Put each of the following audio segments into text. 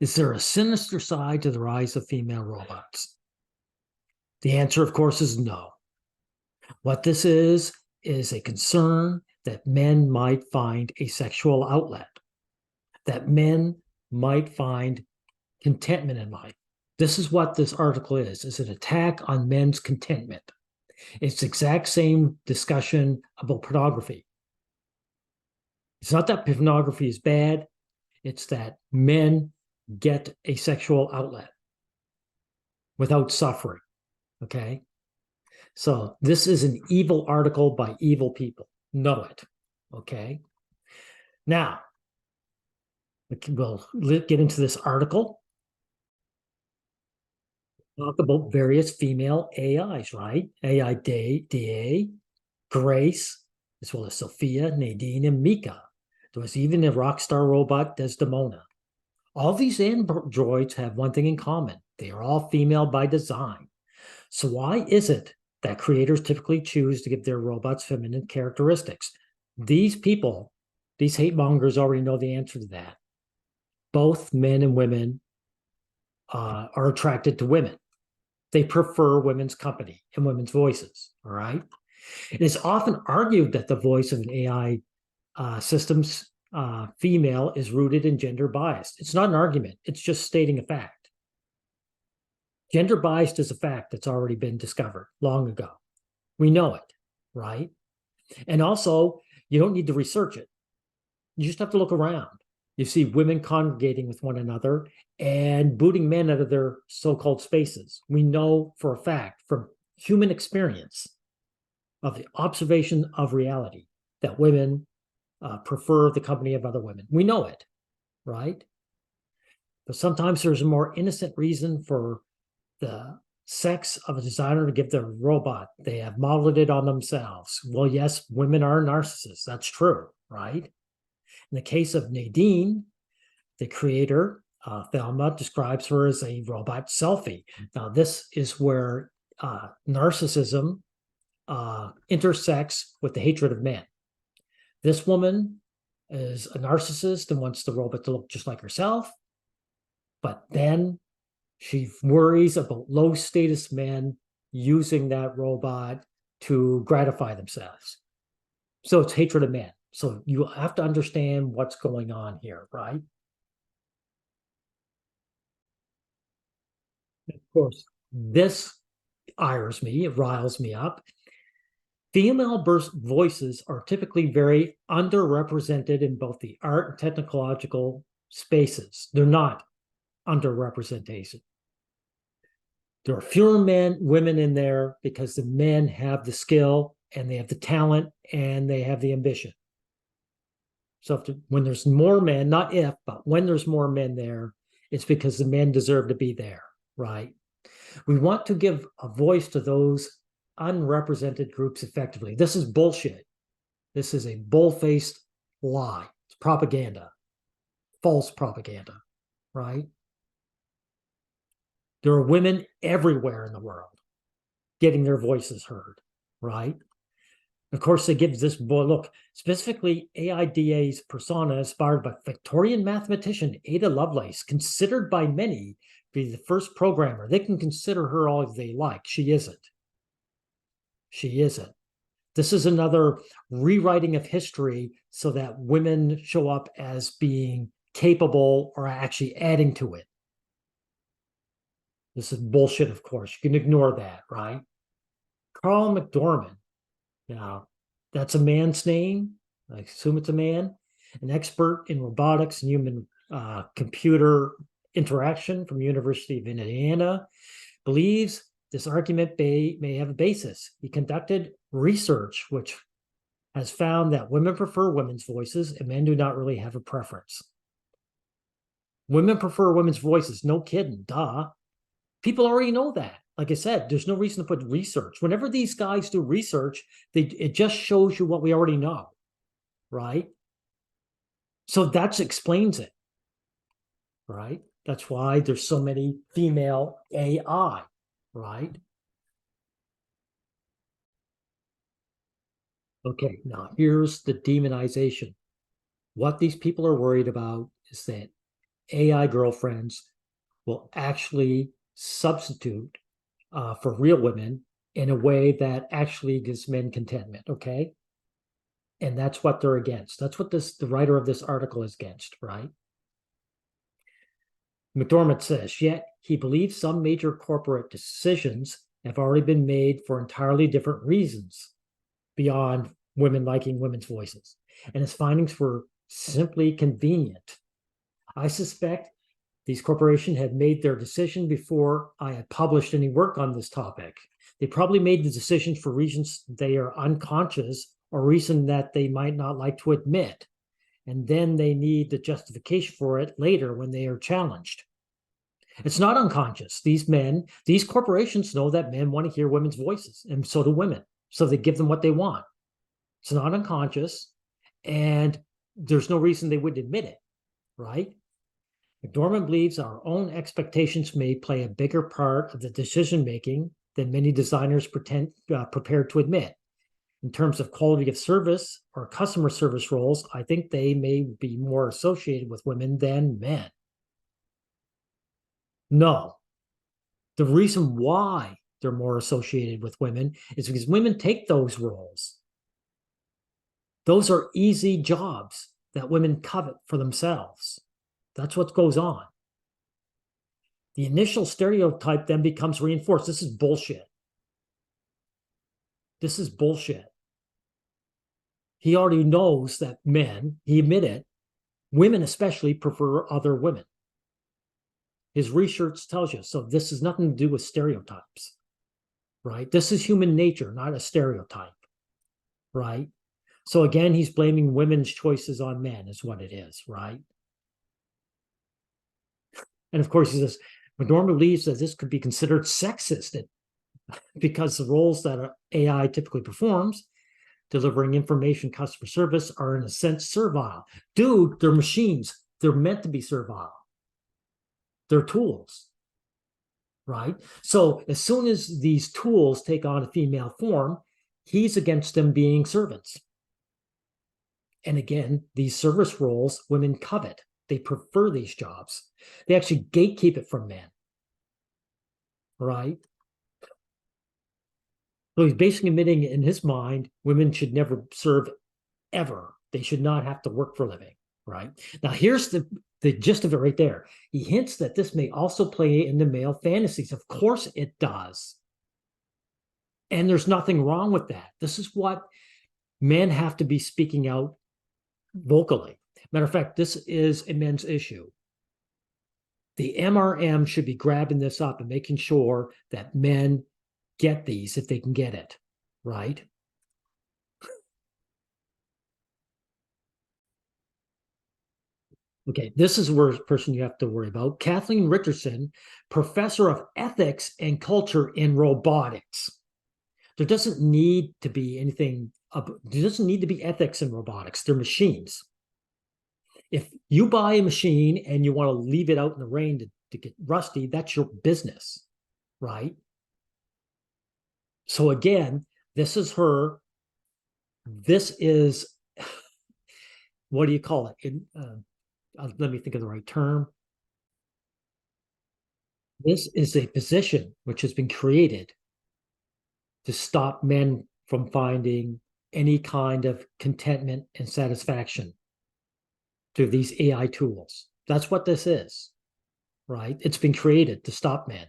Is there a sinister side to the rise of female robots? The answer, of course, is no. What this is a concern that men might find a sexual outlet, that men might find contentment in life. This is what this article is an attack on men's contentment. It's the exact same discussion about pornography. It's not that pornography is bad, it's that men get a sexual outlet without suffering, okay? So this is an evil article by evil people. Know it, okay? Now, we'll get into this article. Talk about various female AIs, right? AI DA, Grace, as well as Sophia, Nadine, and Mika. There was even a rock star robot, Desdemona. All these androids have one thing in common. They are all female by design. So why is it that creators typically choose to give their robots feminine characteristics? These people, these hate mongers already know the answer to that. Both men and women are attracted to women. They prefer women's company and women's voices, all right? It is often argued that the voice of an AI system's female is rooted in gender bias. It's not an argument. It's just stating a fact. Gender bias is a fact that's already been discovered long ago. We know it, right? And also, you don't need to research it. You just have to look around. You see women congregating with one another and booting men out of their so-called spaces. We know for a fact from human experience of the observation of reality that women prefer the company of other women. We know it, right? But sometimes there's a more innocent reason for the sex of a designer to give their robot. They have modeled it on themselves. Well, yes, women are narcissists. That's true, right? In the case of Nadine, the creator, Thelma, describes her as a robot selfie. Now, this is where narcissism intersects with the hatred of men. This woman is a narcissist and wants the robot to look just like herself, but then she worries about low-status men using that robot to gratify themselves. So it's hatred of men. So you have to understand what's going on here, right? Of course, this ires me, it riles me up. Female voices are typically very underrepresented in both the art and technological spaces. They're not underrepresentation. There are fewer women in there because the men have the skill and they have the talent and they have the ambition. So when there's more men, not if, but when there's more men there, it's because the men deserve to be there, right? We want to give a voice to those unrepresented groups effectively. This is bullshit. This is a bull-faced lie. It's propaganda, false propaganda, right? There are women everywhere in the world getting their voices heard, right? Of course, they give this boy, look, specifically AIDA's persona inspired by Victorian mathematician Ada Lovelace, considered by many to be the first programmer. They can consider her all they like. She isn't. She isn't. This is another rewriting of history so that women show up as being capable or actually adding to it. This is bullshit, of course. You can ignore that, right? Carl McDormand, now, that's a man's name. I assume it's a man. An expert in robotics and human computer interaction from the University of Indiana, believes this argument may have a basis. He conducted research which has found that women prefer women's voices and men do not really have a preference. Women prefer women's voices. No kidding, duh. People already know that. Like I said, there's no reason to put research. Whenever these guys do research, it just shows you what we already know, right? So that explains it, right? That's why there's so many female AI, right? Okay, now here's the demonization. What these people are worried about is that AI girlfriends will actually substitute for real women in a way that actually gives men contentment, okay? And that's what they're against. That's what the writer of this article is against, right? McDormand says, yet he believes some major corporate decisions have already been made for entirely different reasons beyond women liking women's voices. And his findings were simply convenient. I suspect these corporations had made their decision before I had published any work on this topic. They probably made the decisions for reasons they are unconscious or reason that they might not like to admit. And then they need the justification for it later when they are challenged. It's not unconscious. These corporations know that men want to hear women's voices, and so do women. So they give them what they want. It's not unconscious, and there's no reason they wouldn't admit it, right? McDormand believes our own expectations may play a bigger part of the decision-making than many designers prepared to admit. In terms of quality of service or customer service roles, I think they may be more associated with women than men. No. The reason why they're more associated with women is because women take those roles. Those are easy jobs that women covet for themselves. That's what goes on. The initial stereotype then becomes reinforced. This is bullshit. This is bullshit. He already knows that men, he admitted, women especially prefer other women. His research tells you. So this has nothing to do with stereotypes, right? This is human nature, not a stereotype, right? So again, he's blaming women's choices on men is what it is, right? And of course, he says, McDormand believes that this could be considered sexist because the roles that AI typically performs, delivering information, customer service, are in a sense servile. Dude, they're machines. They're meant to be servile. They're tools, right? So as soon as these tools take on a female form, he's against them being servants. And again, these service roles, women covet. They prefer these jobs. They actually gatekeep it from men, right? So he's basically admitting in his mind, women should never serve ever. They should not have to work for a living, right? Now, here's the gist of it right there. He hints that this may also play into male fantasies. Of course it does. And there's nothing wrong with that. This is what men have to be speaking out vocally. Matter of fact, this is a men's issue. The MRM should be grabbing this up and making sure that men get these if they can get it, right? Okay, this is where person you have to worry about. Kathleen Richardson, professor of ethics and culture in robotics. There doesn't need to be anything, there doesn't need to be ethics in robotics. They're machines. If you buy a machine and you want to leave it out in the rain to get rusty, that's your business, right? So again, this is her. This is, what do you call it? Let me think of the right term. This is a position which has been created to stop men from finding any kind of contentment and satisfaction through these AI tools. That's what this is, right? It's been created to stop men,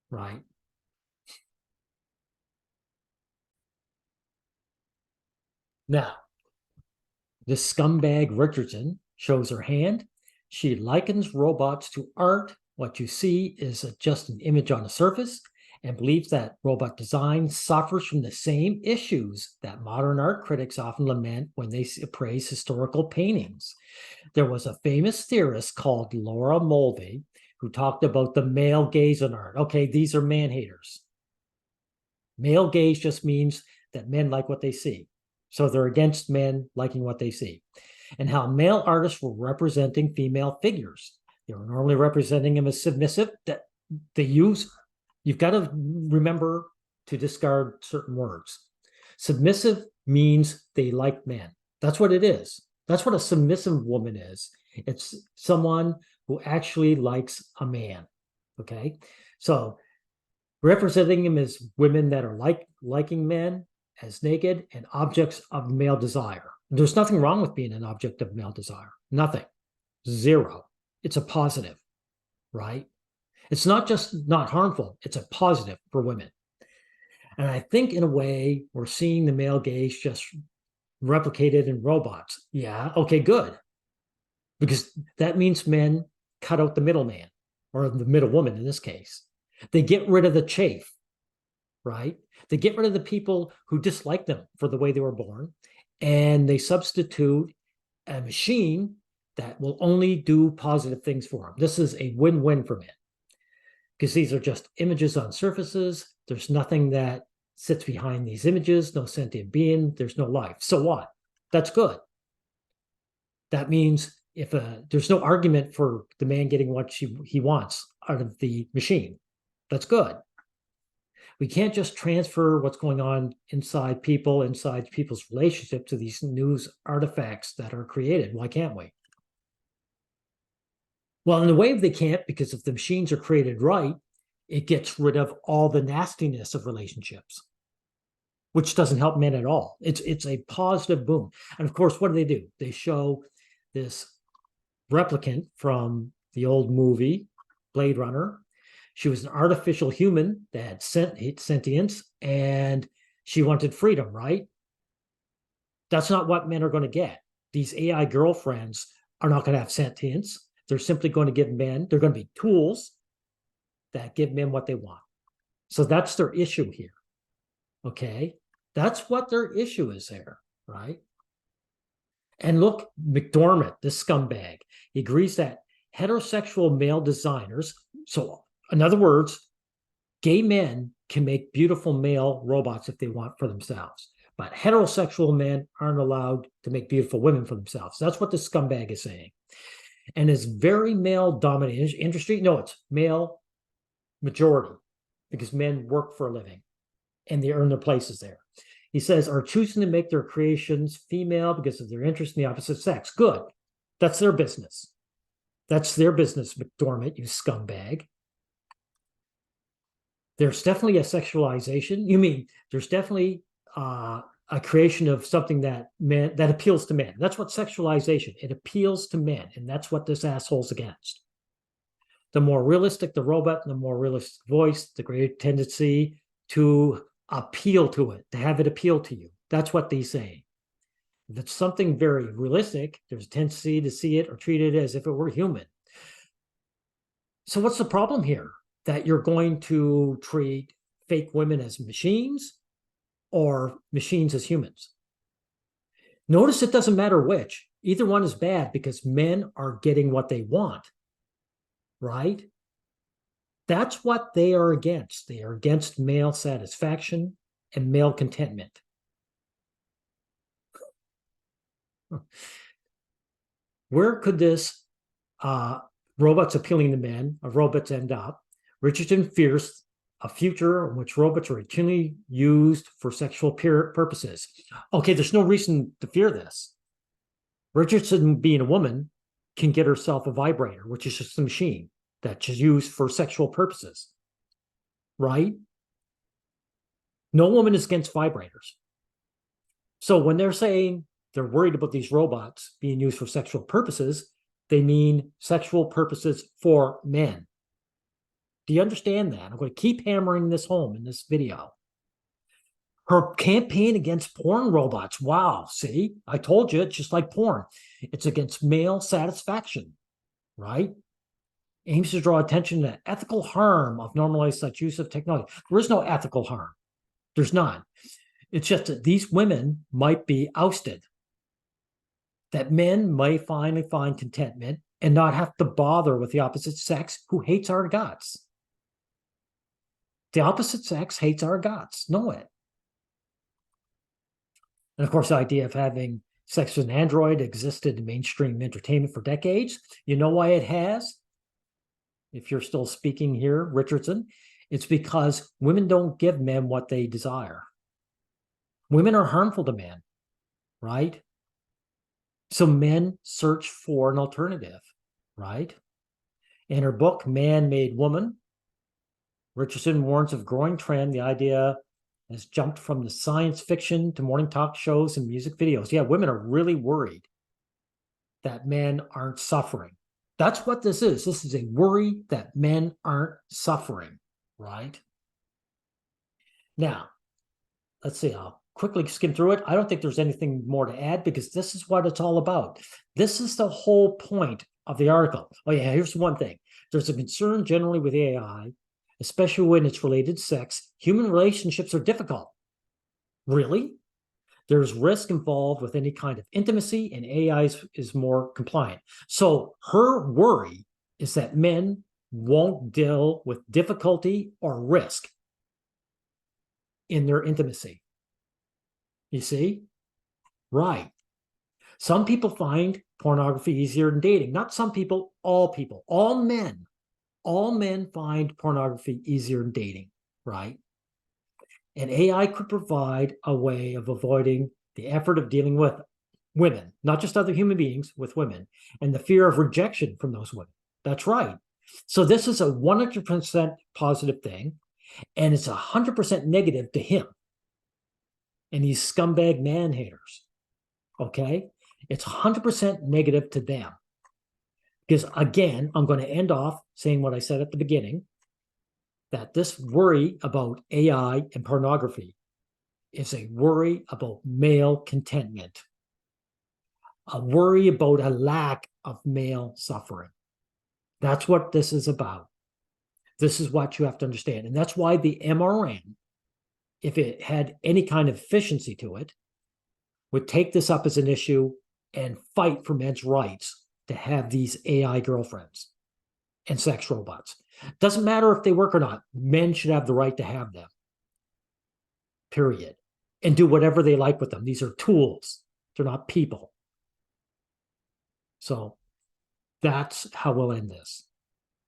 right? Now, this scumbag Richardson shows her hand. She likens robots to art. What you see is just an image on the surface, and believes that robot design suffers from the same issues that modern art critics often lament when they praise historical paintings. There was a famous theorist called Laura Mulvey who talked about the male gaze in art. Okay, these are man haters. Male gaze just means that men like what they see. So they're against men liking what they see. And how male artists were representing female figures. They were normally representing them as submissive. That they use, you've got to remember to discard certain words. Submissive means they like men. That's what it is. That's what a submissive woman is. It's someone who actually likes a man. Okay. So representing him as women that are liking men as naked and objects of male desire. There's nothing wrong with being an object of male desire. Nothing. Zero. It's a positive, right? It's not just not harmful, it's a positive for women. And I think in a way, we're seeing the male gaze just replicated in robots. Yeah, okay, good. Because that means men cut out the middleman, or the middle woman in this case. They get rid of the chafe, right? They get rid of the people who dislike them for the way they were born, and they substitute a machine that will only do positive things for them. This is a win-win for men, because these are just images on surfaces. There's nothing that sits behind these images, no sentient being, there's no life. So what? That's good. That means if there's no argument for the man getting what he wants out of the machine, that's good. We can't just transfer what's going on inside people's relationships to these news artifacts that are created. Why can't we? Well, in a way, they can't, because if the machines are created right, it gets rid of all the nastiness of relationships, which doesn't help men at all. It's a positive boom. And of course, what do? They show this replicant from the old movie, Blade Runner. She was an artificial human that had sentience, and she wanted freedom, right? That's not what men are going to get. These AI girlfriends are not going to have sentience. They're simply going to give men, they're going to be tools that give men what they want. So that's their issue here. Okay? That's what their issue is there, right? And look, McDormand, this scumbag, he agrees that heterosexual male designers, so in other words, gay men can make beautiful male robots if they want for themselves, but heterosexual men aren't allowed to make beautiful women for themselves. That's what the scumbag is saying. And it's very male-dominated industry. No, it's male majority, because men work for a living and they earn their places there. He says, are choosing to make their creations female because of their interest in the opposite sex. Good. That's their business. That's their business, McDormand, you scumbag. There's definitely a sexualization. You mean there's definitely a creation of something that appeals to men. That's what sexualization, it appeals to men, and that's what this asshole's against. The more realistic the robot, the more realistic voice, the greater tendency to appeal to it, to have it appeal to you. That's what they say. If it's something very realistic, there's a tendency to see it or treat it as if it were human. So what's the problem here? That you're going to treat fake women as machines or machines as humans? Notice it doesn't matter which. Either one is bad, because men are getting what they want, right? That's what they are against. They are against male satisfaction and male contentment. Where could this robots appealing to men of robots end up? Richardson fears a future in which robots are routinely used for sexual purposes. Okay, there's no reason to fear this. Richardson, being a woman, can get herself a vibrator, which is just a machine that's used for sexual purposes, right? No woman is against vibrators. So when they're saying they're worried about these robots being used for sexual purposes, they mean sexual purposes for men. Do you understand that? I'm going to keep hammering this home in this video. Her campaign against porn robots. Wow, see? I told you, it's just like porn. It's against male satisfaction, right? Aims to draw attention to ethical harm of normalized such use of technology. There is no ethical harm. There's none. It's just that these women might be ousted. That men might finally find contentment and not have to bother with the opposite sex who hates our guts. The opposite sex hates our guts. Know it. And of course, the idea of having sex with an android existed in mainstream entertainment for decades. You know why it has? If you're still speaking here, Richardson, it's because women don't give men what they desire. Women are harmful to men, right? So men search for an alternative, right? In her book, Man Made Woman, Richardson warns of growing trend. The idea has jumped from the science fiction to morning talk shows and music videos. Yeah, women are really worried that men aren't suffering. That's what this is. This is a worry that men aren't suffering, right? Now, let's see. I'll quickly skim through it. I don't think there's anything more to add because this is what it's all about. This is the whole point of the article. Oh, yeah, here's one thing. There's a concern generally with AI, especially when it's related to sex. Human relationships are difficult. Really? There's risk involved with any kind of intimacy, and AI is more compliant. So her worry is that men won't deal with difficulty or risk in their intimacy. You see? Right. Some people find pornography easier than dating. Not some people, all men. All men find pornography easier than dating, right? And AI could provide a way of avoiding the effort of dealing with women, not just other human beings, with women, and the fear of rejection from those women. That's right. So this is a 100% positive thing, and it's 100% negative to him and these scumbag man haters. Okay? It's 100% negative to them. Because again, I'm going to end off saying what I said at the beginning, that this worry about AI and pornography is a worry about male contentment, a worry about a lack of male suffering. That's what this is about. This is what you have to understand. And that's why the MRN, if it had any kind of efficiency to it, would take this up as an issue and fight for men's rights to have these AI girlfriends and sex robots. Doesn't matter if they work or not. Men should have the right to have them. Period. And do whatever they like with them. These are tools. They're not people. So that's how we'll end this.